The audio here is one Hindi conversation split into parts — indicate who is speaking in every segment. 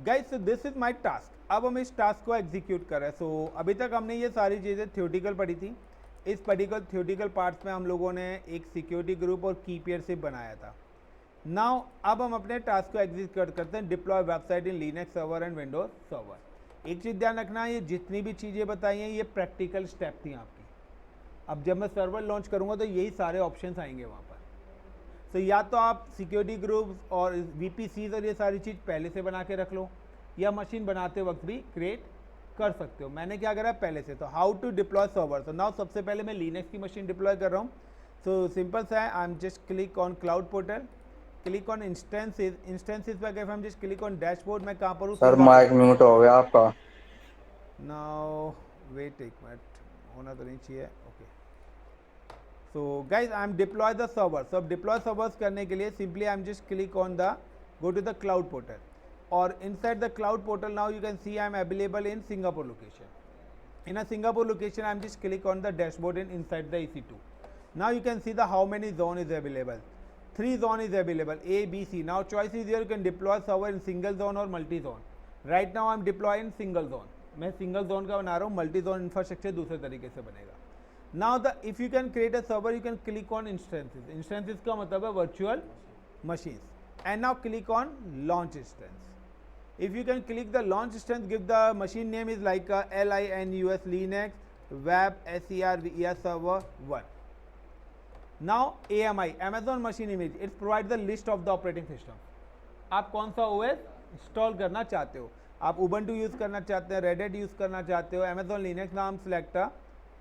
Speaker 1: Guys so this is my task, अब हम इस टास्क को एग्जीक्यूट कर रहे हैं। सो अभी तक हमने ये सारी चीज़ें थ्योरेटिकल पढ़ी थी। इस पर्टिकुलर थ्योरेटिकल पार्ट्स में हम लोगों ने एक सिक्योरिटी ग्रुप और की पेयर से बनाया था। नाउ अब हम अपने टास्क को एग्जीक्यूट करते हैं, deploy website in Linux server and Windows server. एक चीज़ ध्यान रखना, ये जितनी भी चीज़ें बताई हैं ये प्रैक्टिकल स्टेप थी आपकी। अब जब मैं सर्वर लॉन्च करूँगा तो यही सारे ऑप्शंस आएंगे वहाँ पर। तो या तो आप सिक्योरिटी ग्रुप्स और वीपीसीज और ये सारी चीज़ पहले से बना के रख लो, या मशीन बनाते वक्त भी क्रिएट कर सकते हो। मैंने क्या करा पहले से। तो हाउ टू डिप्लॉय सर्वर, तो नाउ सबसे पहले मैं लिनक्स की मशीन डिप्लॉय कर रहा हूँ। सो सिंपल सा है, आई am just click on cloud portal, click on instances पे अगर हम जस्ट क्लिक ऑन डैशबोर्ड, मैं कहाँ पर हूँ
Speaker 2: सर माइक म्यूट हो गया आपका।
Speaker 1: नाउ वेट एक मिनट, होना तो नहीं चाहिए। Okay so guys I am deploy the server. So अब डिप्लॉय सर्वर्स करने के लिए simply I am just click on the go to the cloud portal, और inside the cloud portal now you can see I am available in Singapore location. In a Singapore location I am just click on the dashboard and inside the EC2. Now you can see the how many zone is available. 3 zone is available, A, B, C. Now choice is here, you can deploy server in single zone or multi zone. Right now I am deploying single zone. मैं single zone का बना रहा हूँ, multi zone infrastructure दूसरे तरीके से बनेगा। Now the if you can create a server you can click on instances. Instances का मतलब है virtual machines. And now click on launch instance. If you can click the launch instance, give the machine name is like LINUS Linux Web SERVER Server 1. Now AMI Amazon Machine Image, it provides the list of the operating system. आप कौन सा OS इंस्टॉल करना चाहते हो, आप Ubuntu यूज़ करना चाहते हैं, Red Hat यूज़ करना चाहते हो, Amazon Linux, नाम सेलेक्ट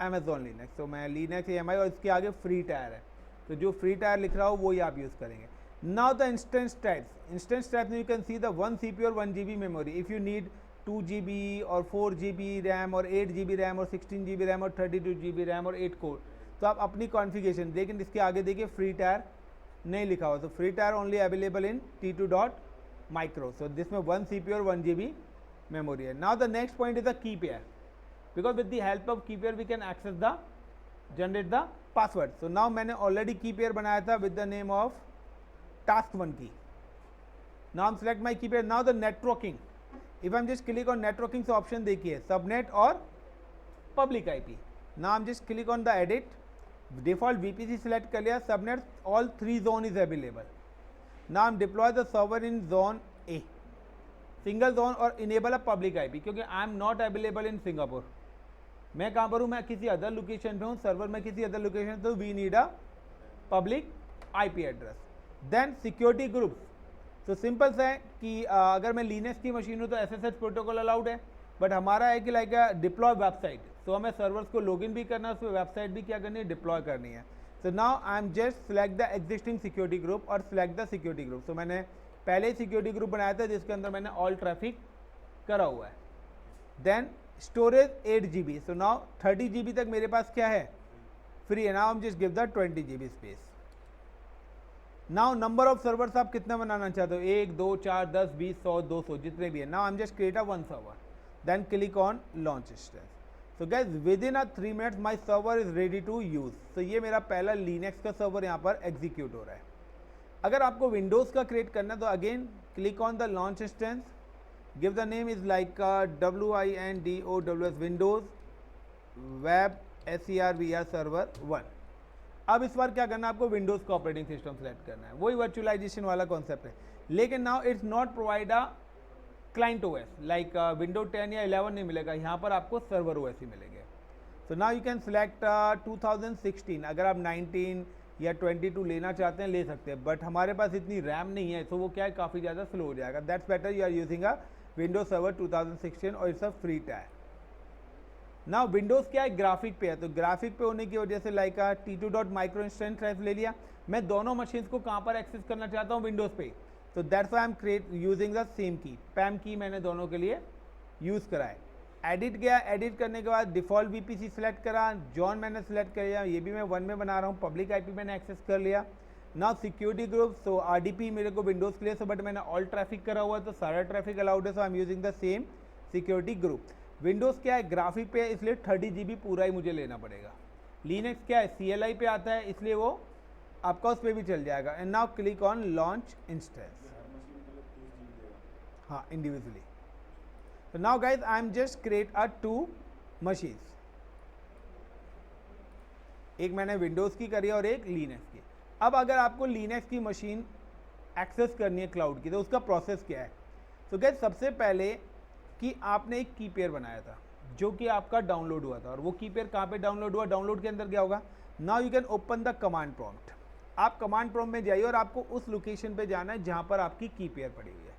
Speaker 1: Amazon Linux। तो मैं Linux AMI और इसके आगे फ्री टायर है, तो जो फ्री टायर लिख रहा हो वही आप यूज़ करेंगे। Now the instance types you can see the 1 CPU or 1 GB memory. If you need 2 GB or 4 GB RAM or 8 GB RAM or 16 GB RAM or 32 GB RAM और 8 कोर, तो आप अपनी कॉन्फ़िगरेशन। लेकिन इसके आगे देखिए फ्री टायर नहीं लिखा हुआ, तो free tier only available in T2.micro। So दिसमें 1 CPU और 1 GB मेमोरी है। Now the next point is the key pair, because with the help of key pair we can access the generate the password. So now मैंने ऑलरेडी की पेयर बनाया था with the name of task 1 key. Now I'm select my key pair. Now the networking, if I'm just click on networking, so option देखिए subnet और public IP. Now I'm just click on the edit, default VPC select कर लिया, subnet all 3 zone is available. Now I'm deploy the server in zone A, single zone और enable a public IP, क्योंकि I am not available in Singapore. मैं कहाँ पर हूँ, मैं किसी अदर लोकेशन पे हूँ, सर्वर में किसी अदर लोकेशन, तो we need a public IP address. Then security groups, तो सिंपल सा है कि अगर मैं लिनक्स की मशीन हूँ तो SSH प्रोटोकॉल अलाउड है, बट हमारा है कि लाइक डिप्लॉय वेबसाइट, तो हमें सर्वर्स को लॉगिन भी करना है, उस पर वेबसाइट भी क्या करनी है, डिप्लॉय करनी है। सो now I am just select the existing security group और सिलेक्ट द सिक्योरिटी ग्रुप। तो मैंने पहले ही सिक्योरिटी ग्रुप बनाया था जिसके अंदर मैंने ऑल ट्रैफिक करा हुआ है। Then storage 8 GB, so now 30 GB तक मेरे पास क्या है, फ्री है। Now I am just give the 20 GB space. Now number of servers आप कितना बनाना चाहते हो, 1 2 4 10 20 100 200 जितने भी है। Now I am just create a 1 server, then click on launch instance. So guys within 3 minutes my server is ready to use. तो ये मेरा पहला लिनक्स का सर्वर यहाँ पर एग्जीक्यूट हो रहा है। अगर आपको विंडोज़ का क्रिएट करना है तो again click on the launch instance, give the name is like WINDOWS Windows web SERVER server 1। अब इस बार क्या करना है, आपको विंडोज़ का ऑपरेटिंग सिस्टम सेलेक्ट करना है, वही वर्चुअलाइजेशन वाला कॉन्सेप्ट है। लेकिन now it's not provide a client OS like window 10 या 11 नहीं मिलेगा, यहाँ पर आपको सर्वर OS ही मिलेंगे। So now you can select 2016, अगर आप 19 या 22 लेना चाहते हैं ले सकते हैं, बट हमारे पास इतनी रैम नहीं है, तो वो क्या है काफ़ी ज़्यादा स्लो हो जाएगा। That's better you are using a Windows server 2016 और इट्स अ फ्री टायर। ना विंडोज़ क्या है, ग्राफिक पे है, तो ग्राफिक पे होने की वजह से लाइक T2.micro इंस्टेंस टाइप ले लिया। मैं दोनों मशीन्स को कहाँ पर एक्सेस करना चाहता हूँ, विंडोज़ पे, तो that's why I am create using the same की, पैम की मैंने दोनों के लिए यूज़ करा है। एडिट गया, एडिट करने के बाद डिफ़ॉल्ट VPC सेलेक्ट करा, जॉन मैंने सेलेक्ट कर लिया, ये भी मैं 1 में बना रहा हूँ, पब्लिक IP मैंने एक्सेस कर लिया। Now security group, so RDP मेरे को विंडोज़ के लिए, सो बट मैंने ऑल ट्रैफिक करा हुआ है तो सारा ट्रैफिक अलाउड है, so I am using the same security group. Windows क्या है, ग्राफिक पे है, इसलिए 30 GB पूरा ही मुझे लेना पड़ेगा। लिनक्स क्या है, CLI पे आता है, इसलिए वो आपका उस पर भी चल जाएगा। And now click on launch instance, हाँ individually. So now guys, I am just create a 2 machines. एक मैंने विंडोज़ की करी है और एक लिनक्स की. अब अगर आपको लिनक्स की मशीन एक्सेस करनी है क्लाउड की, तो उसका प्रोसेस क्या है? तो गाइस सबसे पहले कि आपने एक की पेयर बनाया था जो कि आपका डाउनलोड हुआ था, और वो की पेयर कहाँ पे डाउनलोड हुआ? डाउनलोड के अंदर क्या होगा? Now you can open the command prompt. आप कमांड प्रॉम्प्ट में जाइए और आपको उस लोकेशन पे जाना है जहाँ पर आपकी की पेयर पड़ी हुई है.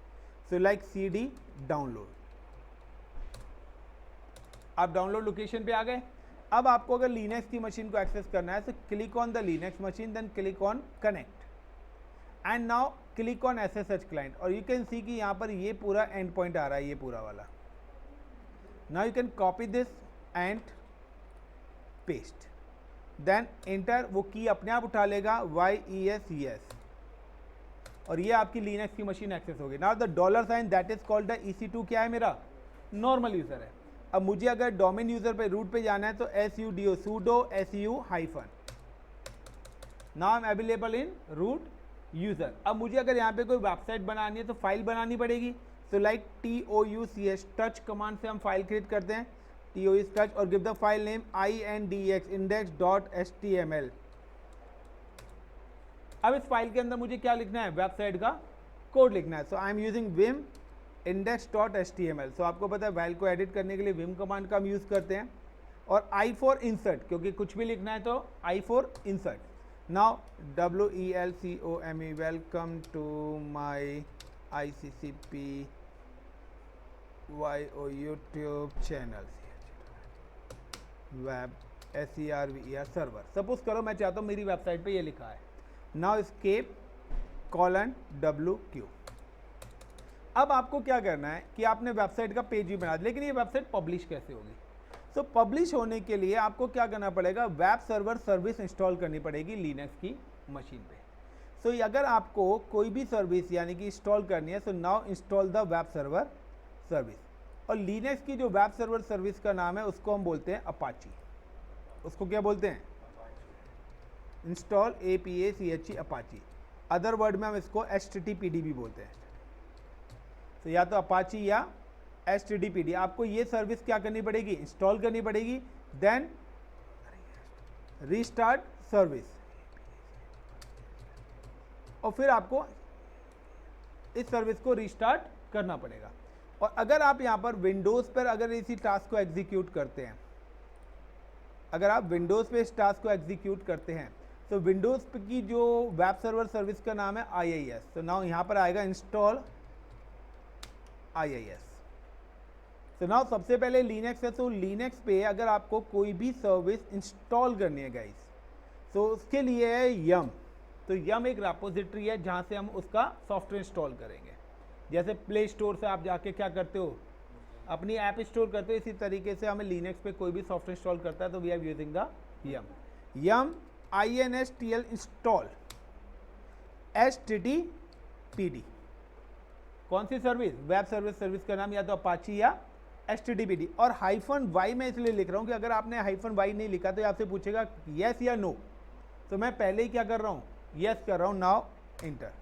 Speaker 1: So like cd download. आप डाउनलोड लोकेशन पे आ गए. अब आपको अगर लिनक्स की मशीन को एक्सेस करना है तो click on the Linux machine, then click on connect and now click on SSH client. और यू कैन सी कि यहाँ पर ये पूरा एंड पॉइंट आ रहा है, ये पूरा वाला. Now you can copy this and paste, then enter. वो की अपने आप उठा लेगा YES, और ये आपकी लिनक्स की मशीन एक्सेस होगी. Now the $sign that is called the EC2 क्या है? मेरा नॉर्मल यूज़र है. अब मुझे अगर डोमेन यूज़र पे रूट पे जाना है तो sudo sudo su hyphen. Now I am available in root user. अब मुझे अगर यहाँ पे कोई वेबसाइट बनानी है तो फाइल बनानी पड़ेगी. तो लाइक touch टच कमांड से हम फाइल क्रिएट करते हैं. touch और give the file name index.html. अब इस फाइल के अंदर मुझे क्या लिखना है? वेबसाइट का कोड लिखना है. So I am using vim index.html. So आपको पता है फाइल को एडिट करने के लिए vim कमांड का हम यूज़ करते हैं. और I for insert, क्योंकि कुछ भी लिखना है तो I for insert. Now WELCOME welcome to my ICCPYO YouTube channel web SERVER server. Suppose करो मैं चाहता हूँ मेरी वेबसाइट पे ये लिखा है. Now escape :WQ. अब आपको क्या करना है कि आपने वेबसाइट का पेज भी बना दिया, लेकिन ये वेबसाइट पब्लिश कैसे होगी? तो पब्लिश होने के लिए आपको क्या करना पड़ेगा? वेब सर्वर सर्विस इंस्टॉल करनी पड़ेगी लिनक्स की मशीन पे. सो अगर आपको कोई भी सर्विस यानी कि इंस्टॉल करनी है, so now install the web server service. और लिनक्स की जो वेब सर्वर सर्विस का नाम है उसको हम बोलते हैं अपाची. उसको क्या बोलते हैं? Install APACHE Apache. Other word में हम इसको HTTPD भी बोलते हैं. तो या तो अपाची या HTTPD. आपको ये सर्विस क्या करनी पड़ेगी? इंस्टॉल करनी पड़ेगी. देन रीस्टार्ट सर्विस, और फिर आपको इस सर्विस को रीस्टार्ट करना पड़ेगा. और अगर आप यहाँ पर विंडोज़ पर अगर इसी टास्क को एग्जीक्यूट करते हैं, अगर आप विंडोज़ पे इस टास्क को एग्जीक्यूट करते हैं तो विंडोज़ की जो वेब सर्वर सर्विस का नाम है IIS. तो नाउ यहाँ पर आएगा इंस्टॉल IIS. तो नाउ सबसे पहले लिनक्स है, तो लिनक्स पे अगर आपको कोई भी सर्विस इंस्टॉल करनी है गाइस, तो उसके लिए है yum. तो yum एक रेपोजिटरी है जहाँ से हम उसका सॉफ्टवेयर इंस्टॉल करेंगे. जैसे प्ले स्टोर से आप जाके क्या करते हो? अपनी ऐप स्टोर करते हो. इसी तरीके से हमें लिनक्स पे कोई भी सॉफ्टवेयर इंस्टॉल करता है तो we are using the yum INSTL install HTTPD. कौन सी सर्विस? वेब सर्विस सर्विस का नाम या तो अपाची या HTTPD. और -y मैं इसलिए लिख रहा हूँ कि अगर आपने -y नहीं लिखा तो आपसे पूछेगा येस या नो. तो मैं पहले ही क्या कर रहा हूँ? येस कर रहा हूँ. Now inter.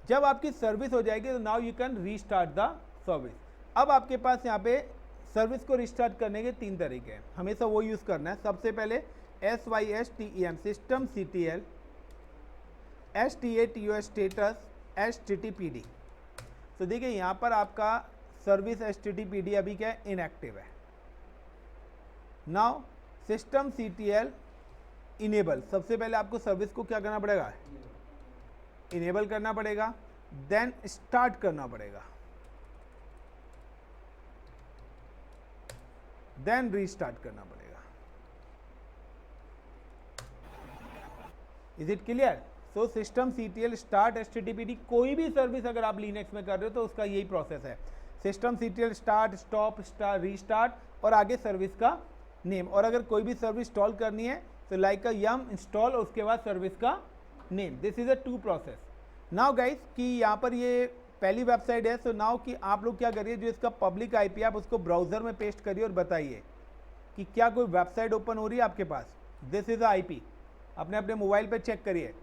Speaker 1: जब आपकी सर्विस हो जाएगी तो now you can restart the service. अब आपके पास यहाँ पे सर्विस को रिस्टार्ट करने के 3 तरीके हैं. हमेशा वो यूज़ करना है. सबसे पहले SYSTEM system CTL, STATUS status HTTPD. तो देखिए यहाँ पर आपका सर्विस HTTPD अभी क्या है? इनएक्टिव है. Now system CTL enable. सबसे पहले आपको सर्विस को क्या करना पड़ेगा? इनेबल करना पड़ेगा. देन स्टार्ट करना पड़ेगा. देन रीस्टार्ट करना पड़ेगा. Is it clear? So system CTL start HTTPD. कोई भी सर्विस अगर आप लिनक्स में कर रहे हो तो उसका यही प्रोसेस है. System CTL start, stop, restart और आगे सर्विस का नेम. और अगर कोई भी सर्विस इंस्टॉल करनी है तो लाइक अ yum इंस्टॉल और उसके बाद सर्विस का name. This is a 2 process. Now guys कि यहाँ पर ये पहली वेबसाइट है. सो नाउ कि आप लोग क्या करिए, जो इसका पब्लिक IP आप उसको ब्राउज़र में पेस्ट करिए और बताइए कि क्या कोई वेबसाइट ओपन हो रही है आपके पास. This is a IP. अपने अपने मोबाइल पे चेक करिए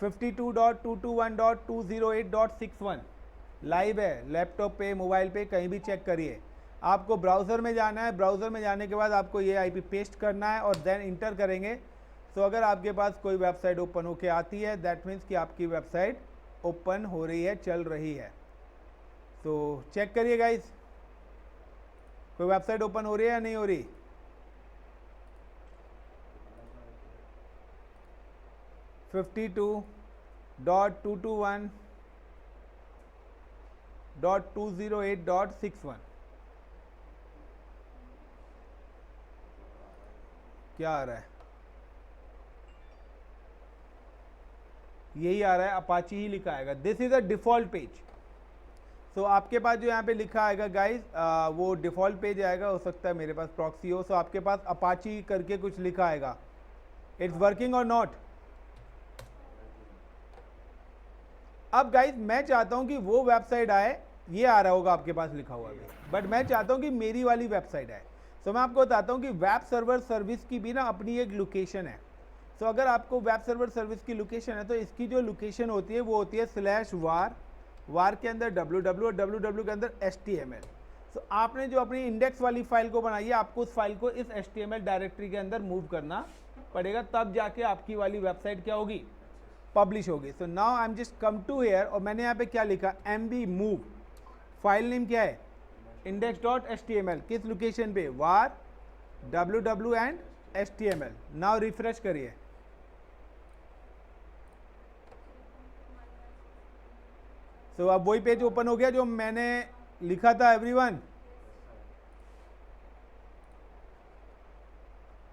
Speaker 1: 52.221.208.61. लाइव है, लैपटॉप पे, मोबाइल पे, कहीं भी चेक करिए। आपको ब्राउज़र में जाना है, ब्राउज़र में जाने के बाद आपको ये आईपी पेस्ट करना है और देन इंटर करेंगे। तो अगर आपके पास कोई वेबसाइट ओपन होके आती है, दैट मीन्स कि आपकी वेबसाइट ओपन हो रही है, चल रही है। तो चेक करिए गाइस, कोई वेबसाइट ओपन हो रही है या नहीं हो रही? $52.221.208.61 क्या आ रहा है? यही आ रहा है, अपाची ही लिखा आएगा। This is a default page. तो आपके पास जो यहाँ पे लिखा आएगा गाइस, वो डिफॉल्ट पेज आएगा। हो सकता है मेरे पास प्रॉक्सी हो। सो आपके पास अपाची करके कुछ लिखा आएगा। इट्स वर्किंग और नॉट? अब गाइस मैं चाहता हूं कि वो वेबसाइट आए, ये आ रहा होगा आपके पास लिखा हुआ भी, बट मैं चाहता हूं कि मेरी वाली वेबसाइट आए। तो मैं आपको बताता हूं कि वेब सर्वर सर्विस की भी ना अपनी एक लोकेशन है। तो अगर आपको वेब सर्वर सर्विस की लोकेशन है, तो इसकी जो लोकेशन होती है वो होती है /var, वार के अंदर www और www के अंदर HTML। तो आपने जो अपनी इंडेक्स वाली फाइल को बनाई है, आपको उस फाइल को इस HTML डायरेक्टरी के अंदर मूव करना पड़ेगा, तब जाके आपकी वाली वेबसाइट क्या होगी, पब्लिश होगी। So now I am just come to here, और मैंने यहाँ पे क्या लिखा, MB मूव, फाइल नेम क्या है, index.html, किस लोकेशन पे, var, www and HTML। Now refresh करिए। तो अब वही पेज ओपन हो गया जो मैंने लिखा था everyone.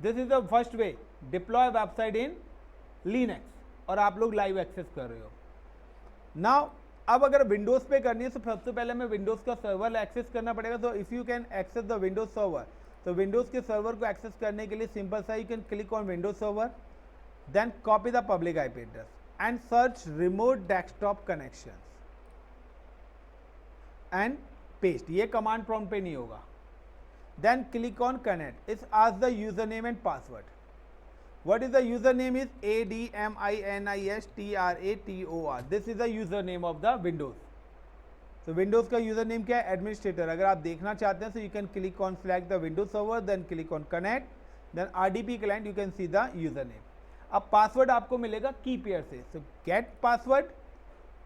Speaker 1: This is the first way, deploy website in Linux, और आप लोग लाइव एक्सेस कर रहे हो। नाउ अब अगर विंडोज पे करनी है, तो सबसे पहले हमें विंडोज का सर्वर एक्सेस करना पड़ेगा। तो if you can access the Windows server, तो विंडोज के सर्वर को एक्सेस करने के लिए सिंपल सा, you can click on Windows server, then copy the public IP address and search remote desktop connection and paste. ये कमांड प्रॉम्प्ट पे नहीं होगा। Then click on connect, it's ask the user name and password. What is the username is ADMINISTRATOR. This is the username of the Windows. So Windows का username क्या है, एडमिनिस्ट्रेटर। अगर आप देखना चाहते हैं, so you can click on select the Windows server, then click on connect, then RDP client, you can see the username. अब पासवर्ड आपको मिलेगा की पेयर से। So get password,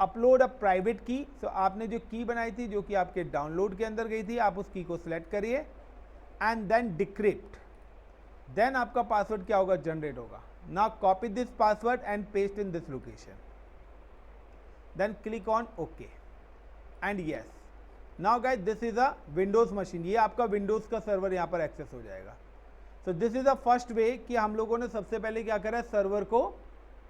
Speaker 1: upload a private key. So आपने जो की बनाई थी, जो कि आपके डाउनलोड के अंदर गई थी, आप उस की को सिलेक्ट करिए एंड देन डिक्रिप्ट। देन आपका पासवर्ड क्या होगा, जनरेट होगा। Now copy this password and paste in this location, then click on okay and yes. Now guys this is a Windows machine, ये आपका विंडोज का सर्वर यहाँ पर एक्सेस हो जाएगा। So this is the first way कि हम लोगों ने सबसे पहले क्या करा है, सर्वर को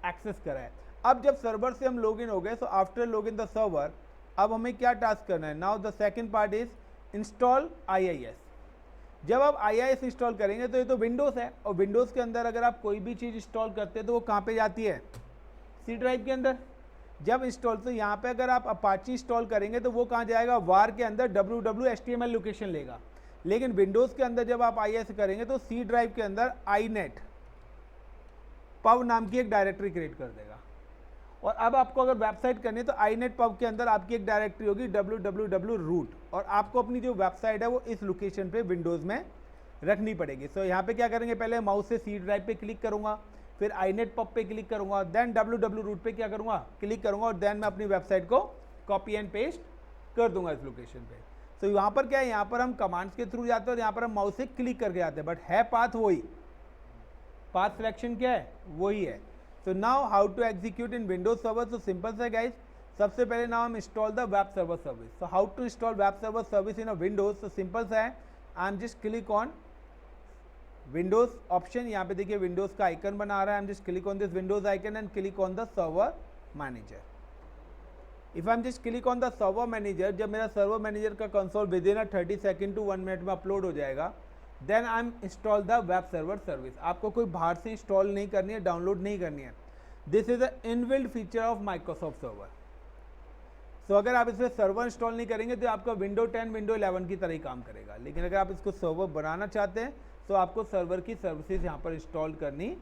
Speaker 1: एक्सेस करा है। अब जब सर्वर से हम लॉगिन हो गए, so after login the server, अब हमें क्या टास्क करना है। Now the second part is install IIS। जब आप IIS इंस्टॉल करेंगे, तो ये तो विंडोज़ है, और विंडोज़ के अंदर अगर आप कोई भी चीज़ इंस्टॉल करते हैं, तो वो कहाँ पे जाती है, सी ड्राइव के अंदर। जब इंस्टॉल, तो यहाँ पे अगर आप अपाची इंस्टॉल करेंगे, तो वो कहाँ जाएगा, वार के अंदर www HTML लोकेशन लेगा। लेकिन विंडोज़ के अंदर जब आप IIS करेंगे, तो सी ड्राइव के अंदर inet pub नाम की एक डायरेक्टरी क्रिएट कर देगा। और अब आपको अगर वेबसाइट करनी है, तो inet pub के अंदर आपकी एक डायरेक्टरी होगी www root, और आपको अपनी जो वेबसाइट है वो इस लोकेशन पे विंडोज़ में रखनी पड़ेगी। सो यहाँ पे क्या करेंगे, पहले माउस से सी ड्राइव पे क्लिक करूँगा, फिर inet pub पे क्लिक करूँगा, देन www root पे क्या करूँगा, क्लिक करूँगा, और देन मैं अपनी वेबसाइट को कॉपी एंड पेस्ट कर दूंगा इस लोकेशन पे। सो यहाँ पर क्या है, यहाँ पर हम कमांड्स के थ्रू जाते हैं, और यहाँ पर हम माउस से क्लिक करके जाते हैं, बट है पाथ वही, पाथ सिलेक्शन क्या है, वही है। So now how to execute in Windows Server? So simple सा guys, सबसे पहले now हम install the web server service. So how to install web server service in a Windows? So simple सा है, I'm just click on Windows option. यहाँ पे देखिए Windows का आइकन बना रहा है, I'm just click on this Windows icon and click on the server manager. If I'm just click on the server manager, जब मेरा server manager का console within a 30 second to 1 minute में upload हो जाएगा, then I am install the web server service. आपको कोई बाहर से इंस्टॉल नहीं करनी है, डाउनलोड नहीं करनी है। This is the inbuilt feature of Microsoft server. So अगर आप इसमें सर्वर इंस्टॉल नहीं करेंगे, तो आपका विंडो 10 विंडो 11 की तरह ही काम करेगा। लेकिन अगर आप इसको सर्वर बनाना चाहते हैं, तो आपको सर्वर की सर्विसेज यहाँ पर इंस्टॉल करनी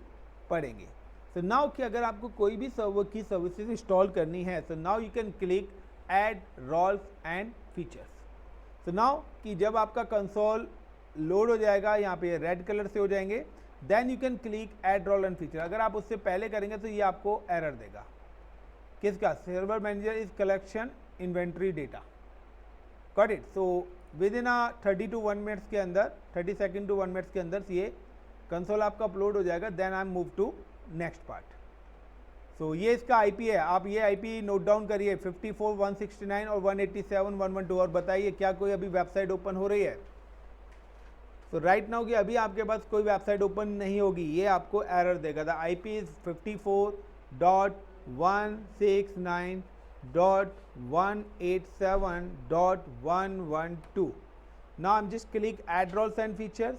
Speaker 1: पड़ेंगी। सो नाउ कि अगर आपको कोई भी सर्वर की सर्विसेज इंस्टॉल करनी है, so now you can click add roles and features. So now कि जब आपका कंसोल लोड हो जाएगा, यहाँ पे रेड कलर से हो जाएंगे, then you can click add role and feature. अगर आप उससे पहले करेंगे तो ये आपको एरर देगा. किसका? Server manager is collection inventory data. Got it. So with in 30 to 1 minutes के अंदर, 30 सेकेंड टू 1 मिनट्स के अंदर ये कंसोल आपका अपलोड हो जाएगा. Then I move to next part. So ये इसका आईपी है. आप ये आईपी नोट डाउन करिए, 54.169 और 187.112. और बताइए क्या कोई अभी वेबसाइट ओपन हो रही है? सो राइट नाउ कि अभी आपके पास कोई वेबसाइट ओपन नहीं होगी, ये आपको एरर देगा. The IP is 54.169.187.112. Now I am just click add roles and features.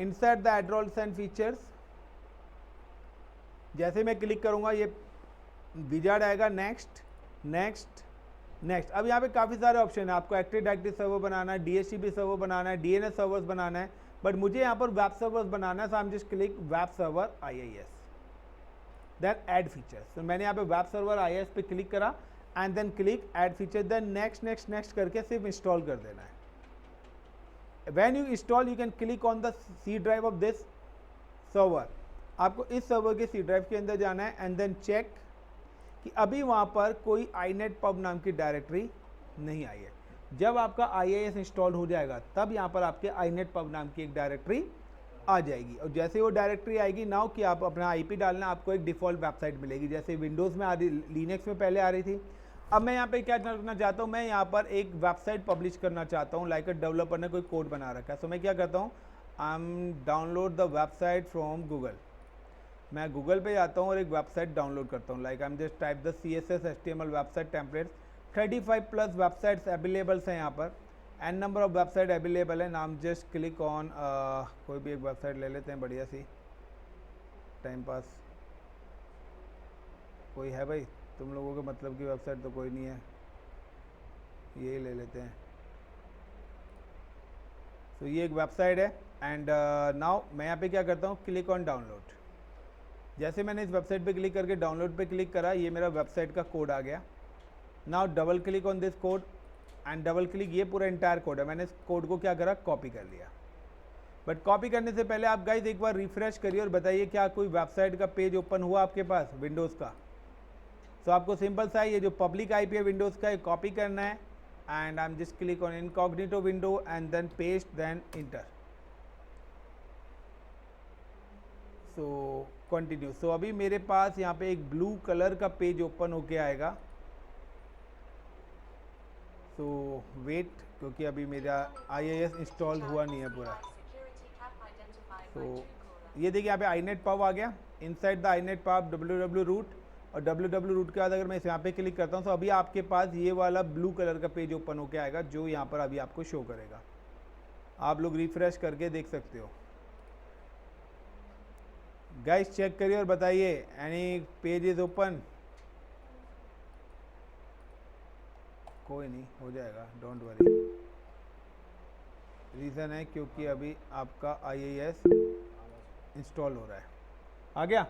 Speaker 1: Inside the add roles and features जैसे मैं क्लिक करूंगा ये विजार्ड आएगा. Next next next. अब यहाँ पे काफ़ी सारे ऑप्शन है. आपको एक्टिव डायरेक्टरी सर्वर बनाना है, DHCP सर्वर बनाना है, DNS सर्वर्स बनाना है, बट मुझे यहाँ पर वेब सर्वर्स बनाना है. So I am just click web server IIS, then add features. तो मैंने यहाँ पे वेब सर्वर IIS पे क्लिक करा and then click add feature. Then next next next करके सिर्फ इंस्टॉल कर देना है. When you install you can click on the C drive of this server. आपको इस सर्वर के C ड्राइव के अंदर जाना है एंड देन चेक कि अभी वहाँ पर कोई inet pub नाम की डायरेक्टरी नहीं आई है. जब आपका IIS इंस्टॉल हो जाएगा तब यहाँ पर आपके inet pub नाम की एक डायरेक्टरी आ जाएगी. और जैसे वो डायरेक्टरी आएगी नाउ कि आप अपना IP डालना, आपको एक डिफ़ॉल्ट वेबसाइट मिलेगी. जैसे विंडोज़ में आ रही, लिनक्स में पहले आ रही थी. अब मैं यहाँ पे क्या करना चाहता हूँ, मैं यहाँ पर एक वेबसाइट पब्लिश करना चाहता हूँ. लाइक अ डेवलपर ने कोई कोड बना रखा है. सो मैं क्या करता हूँ, I am download the website from Google. मैं गूगल पे जाता हूँ और एक वेबसाइट डाउनलोड करता हूँ. Like I am just type the CSS HTML website templates. 35+ websites availables हैं यहाँ पर. An number of website available है. नाम जस्ट क्लिक ऑन कोई भी एक वेबसाइट ले लेते हैं बढ़िया सी, टाइम पास. कोई है भाई तुम लोगों के मतलब की वेबसाइट? तो कोई नहीं है, यही ले लेते हैं. तो ये एक वेबसाइट है एंड नाउ मैं यहाँ पे क्या करता हूँ, क्लिक ऑन डाउनलोड. जैसे मैंने इस वेबसाइट पे क्लिक करके डाउनलोड पे क्लिक करा, ये मेरा वेबसाइट का कोड आ गया. Now double click on this code and double click. ये पूरा इंटायर कोड है. मैंने इस कोड को क्या करा, कॉपी कर लिया. बट कॉपी करने से पहले आप गाइज एक बार रिफ्रेश करिए और बताइए क्या कोई वेबसाइट का पेज ओपन हुआ आपके पास विंडोज़ का. तो आपको सिंपल सा है, ये जो पब्लिक IP है विंडोज़ का, ये कॉपी करना है and I am just click on incognito window and then paste then enter. So continue. So अभी मेरे पास यहाँ पे एक ब्लू कलर का पेज ओपन होके आएगा. सो वेट, क्योंकि अभी मेरा IIS इंस्टॉल हुआ नहीं है पूरा. तो ये देखिए यहाँ पे inet pub आ गया. Inside the inet pub www root, और www रूट के बाद अगर मैं इस यहाँ पे क्लिक करता हूँ तो अभी आपके पास ये वाला ब्लू कलर का पेज ओपन होके आएगा जो यहाँ पर अभी आपको शो करेगा. आप लोग रिफ्रेश करके देख सकते हो. गाइस चेक करिए और बताइए एनी पेज इज ओपन. कोई नहीं, हो जाएगा, डोंट वरी. रीज़न है क्योंकि अभी आपका IIS इंस्टॉल हो रहा है. आ गया.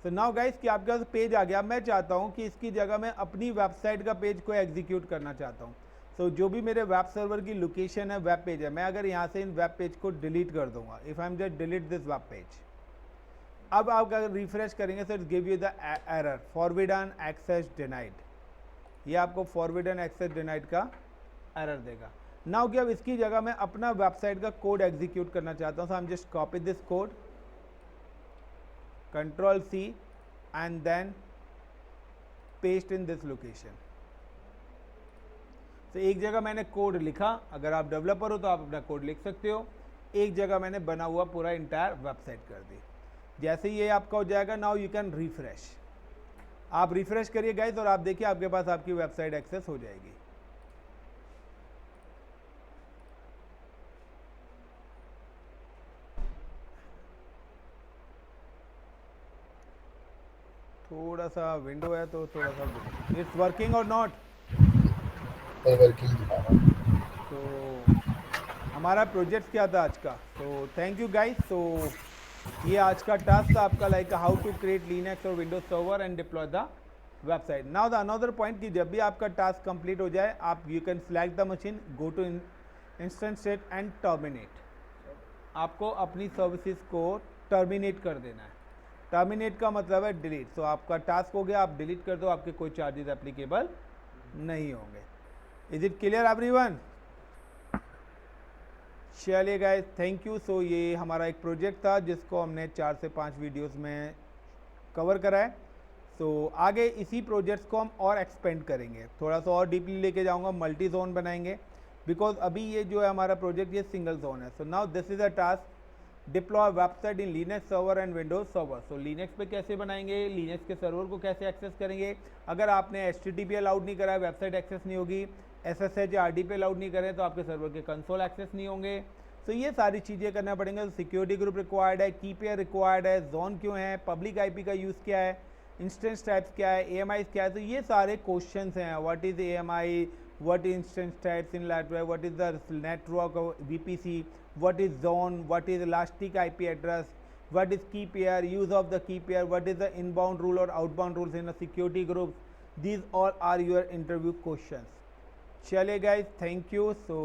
Speaker 1: सो नाउ गाइस कि आपके पास पेज आ गया. मैं चाहता हूँ कि इसकी जगह मैं अपनी वेबसाइट का पेज को एग्जीक्यूट करना चाहता हूँ. सो जो भी मेरे वेब सर्वर की लोकेशन है, वेब पेज है, मैं अगर यहाँ से इन वेब पेज को डिलीट कर दूंगा, if I am just delete this web page. अब आप अगर रिफ्रेश करेंगे तो it give you the error forbidden access denied. ये आपको फॉरबिडन एक्सेस डिनाइड का एरर देगा. नाउ कि अब इसकी जगह मैं अपना वेबसाइट का कोड एग्जीक्यूट करना चाहता हूँ. So I am just copy this code, Ctrl+C and then paste in this location. तो एक जगह मैंने कोड लिखा. अगर आप डेवलपर हो तो आप अपना कोड लिख सकते हो. एक जगह मैंने बना हुआ पूरा इंटायर वेबसाइट कर दी. जैसे ये आपका हो जाएगा, नाउ यू कैन रिफ्रेश. आप रिफ्रेश करिए गाइस और आप देखिए आपके पास आपकी वेबसाइट एक्सेस हो जाएगी. थोड़ा सा विंडो है तो थोड़ा सा इट्स वर्किंग और नॉट. तो हमारा प्रोजेक्ट क्या था आज का. तो थैंक यू गाइस. तो ये आज का टास्क था आपका, like how to create Linux और Windows server and deploy the website. Now the another point कि जब भी आपका टास्क कंप्लीट हो जाए आप you can select the machine, go to instance state and terminate. आपको अपनी सर्विसेज को टर्मिनेट कर देना है। टर्मिनेट का मतलब है डिलीट। सो आपका टास्क हो गया, आप डिलीट कर दो, आपके कोई चार्जेस एप्लीकेबल नहीं होंगे। Is it clear everyone? चलिए गाइस, थैंक यू। सो ये हमारा एक प्रोजेक्ट था जिसको हमने 4 से 5 वीडियोस में कवर करा है। सो आगे इसी प्रोजेक्ट्स को हम और एक्सपेंड करेंगे, थोड़ा सा और डीपली लेके जाऊंगा, मल्टी जोन बनाएंगे, बिकॉज अभी ये जो है हमारा प्रोजेक्ट ये सिंगल जोन है। So now this is a task, deploy website in Linux server and Windows server. So Linux पे कैसे बनाएंगे, लिनक्स के सर्वर को कैसे एक्सेस करेंगे। अगर आपने HTTP अलाउड नहीं करा है, वेबसाइट एक्सेस नहीं होगी। SSH या RDP अलाउड नहीं करें तो आपके सर्वर के कंसोल एक्सेस नहीं होंगे। तो ये सारी चीज़ें करना पड़ेंगे। तो सिक्योरिटी ग्रुप रिक्वायर्ड है, की पेयर रिक्वायर्ड है, जोन क्यों है, पब्लिक IP का यूज़ क्या है, इंस्टेंस टाइप्स क्या है, AMI क्या है। तो ये सारे क्वेश्चंस हैं। What is AMI, what instance types in network, what is the network of VPC, what is zone, what is elastic IP address, what is key pair, use of the key pair, what is the inbound rule or outbound rules in a security group. These all are your interview questions. चलिए guys, thank you. So